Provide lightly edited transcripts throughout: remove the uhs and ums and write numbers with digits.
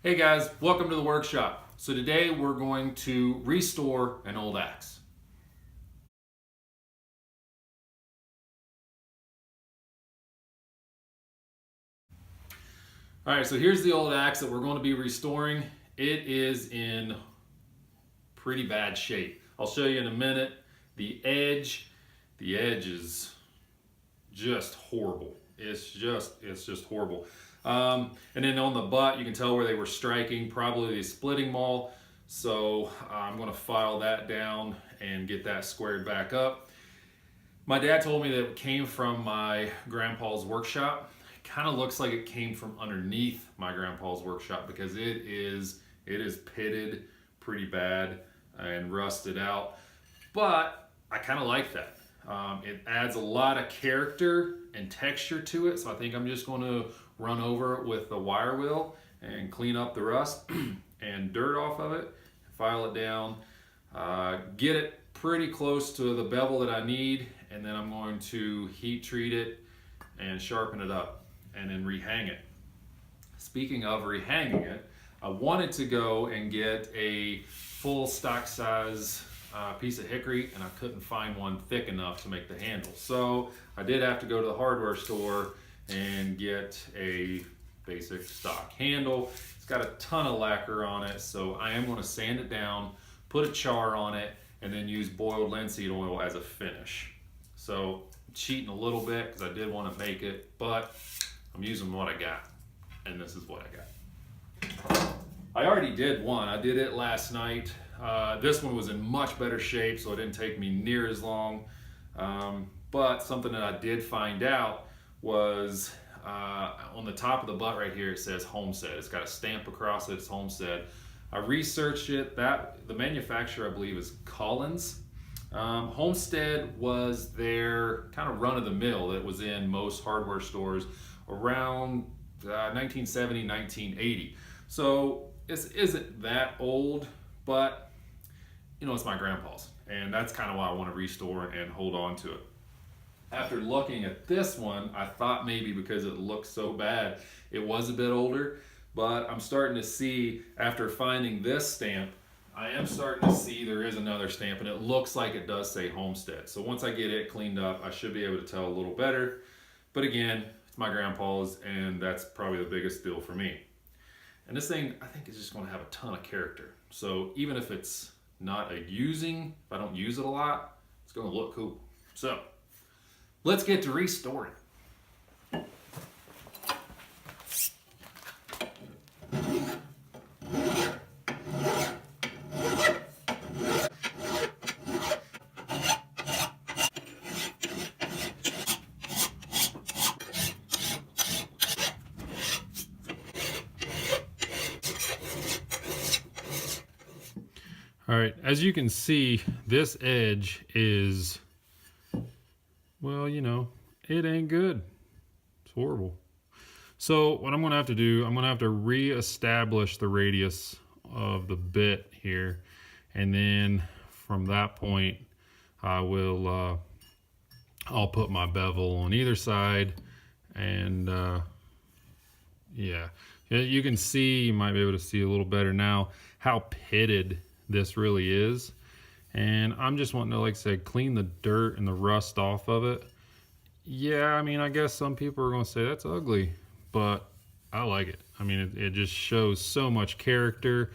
Hey guys, welcome to the workshop. So today we're going to restore an old axe. All right, so here's the old axe that we're going to be restoring. It is in pretty bad shape. I'll show you in a minute. The edge is just horrible. It's just horrible. And then on the butt, you can tell where they were striking, probably the splitting maul. So I'm going to file that down and get that squared back up. My dad told me that it came from my grandpa's workshop. It kind of looks like it came from underneath my grandpa's workshop because it is pitted pretty bad and rusted out. But I kind of like that. It adds a lot of character and texture to it, so I think I'm just going to run over it with the wire wheel and clean up the rust and dirt off of it, file it down, get it pretty close to the bevel that I need, and then I'm going to heat treat it and sharpen it up and then rehang it. Speaking of rehanging it, I wanted to go and get a full stock size piece of hickory, and I couldn't find one thick enough to make the handle. So I did have to go to the hardware store and get a basic stock handle. It's got a ton of lacquer on it, so I am going to sand it down, put a char on it, and then use boiled linseed oil as a finish. So I'm cheating a little bit because I did want to make it, but I'm using what I got, and this is what I got. I already did one. I did it last night. This one was in much better shape, so it didn't take me near as long. But something that I did find out was on the top of the butt right here, it says Homestead. It's got a stamp across it, it's Homestead. I researched it. The manufacturer, I believe, is Collins. Homestead was their kind of run-of-the-mill that was in most hardware stores around 1970, 1980. So this isn't that old, but you know, it's my grandpa's, and that's kind of why I want to restore and hold on to it. After looking at this one, I thought maybe because it looked so bad, it was a bit older, but I'm starting to see, after finding this stamp, I am starting to see there is another stamp, and it looks like it does say Homestead. So once I get it cleaned up, I should be able to tell a little better. But again, it's my grandpa's, and that's probably the biggest deal for me. And this thing, I think, is just going to have a ton of character. So even if it's not if I don't use it a lot, it's going to look cool. So let's get to restoring. All right, as you can see, this edge is, well, you know, it ain't good. It's horrible. So what I'm gonna have to do, I'm gonna have to re-establish the radius of the bit here. And then from that point, I'll put my bevel on either side. And yeah, you can see, you might be able to see a little better now how pitted this really is. And I'm just wanting to, like I said, clean the dirt and the rust off of it. Yeah, I mean, I guess some people are going to say that's ugly, but I like it. I mean, it just shows so much character.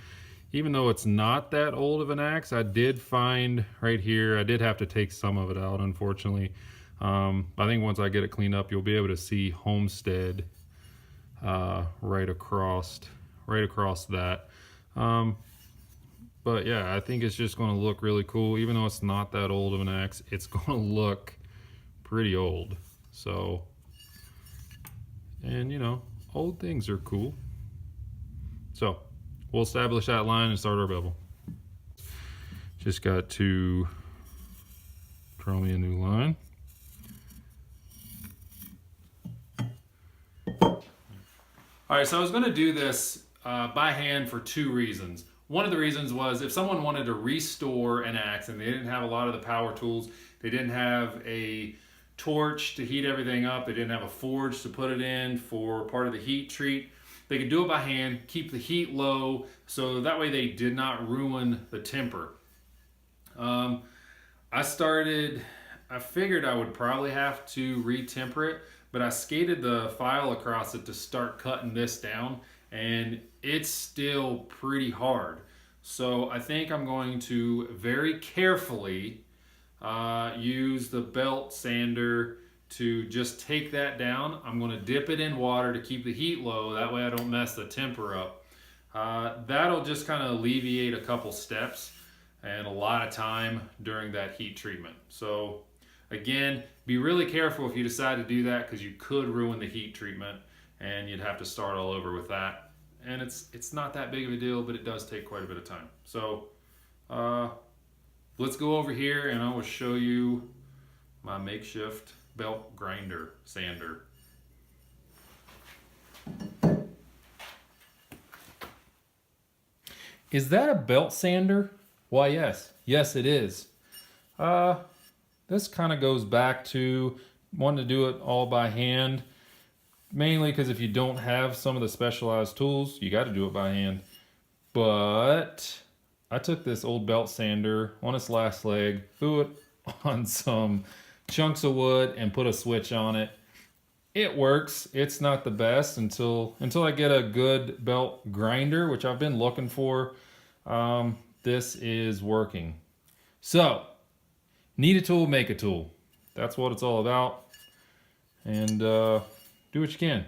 Even though it's not that old of an axe, I did find right here, I did have to take some of it out, unfortunately. I think once I get it cleaned up, you'll be able to see Homestead right across that. But yeah, I think it's just going to look really cool. Even though it's not that old of an axe, it's going to look pretty old. So, and you know, old things are cool. So we'll establish that line and start our bevel. Just got to draw me a new line. All right, so I was going to do this by hand for two reasons. One of the reasons was if someone wanted to restore an axe and they didn't have a lot of the power tools, they didn't have a torch to heat everything up, they didn't have a forge to put it in for part of the heat treat, they could do it by hand, keep the heat low, so that way they did not ruin the temper. I figured I would probably have to re-temper it, but I skated the file across it to start cutting this down, and it's still pretty hard. So I think I'm going to very carefully use the belt sander to just take that down. I'm going to dip it in water to keep the heat low, that way I don't mess the temper up. That'll just kind of alleviate a couple steps and a lot of time during that heat treatment. So again, be really careful if you decide to do that, because you could ruin the heat treatment and you'd have to start all over with that. And it's not that big of a deal, but it does take quite a bit of time. So let's go over here and I will show you my makeshift belt grinder sander. Is that a belt sander? Why, yes it is. This kind of goes back to wanting to do it all by hand, mainly because if you don't have some of the specialized tools, you got to do it by hand. But I took this old belt sander on its last leg, threw it on some chunks of wood and put a switch on it. It works. It's not the best until I get a good belt grinder, which I've been looking for. This is working. So, need a tool, make a tool. That's what it's all about. And do what you can.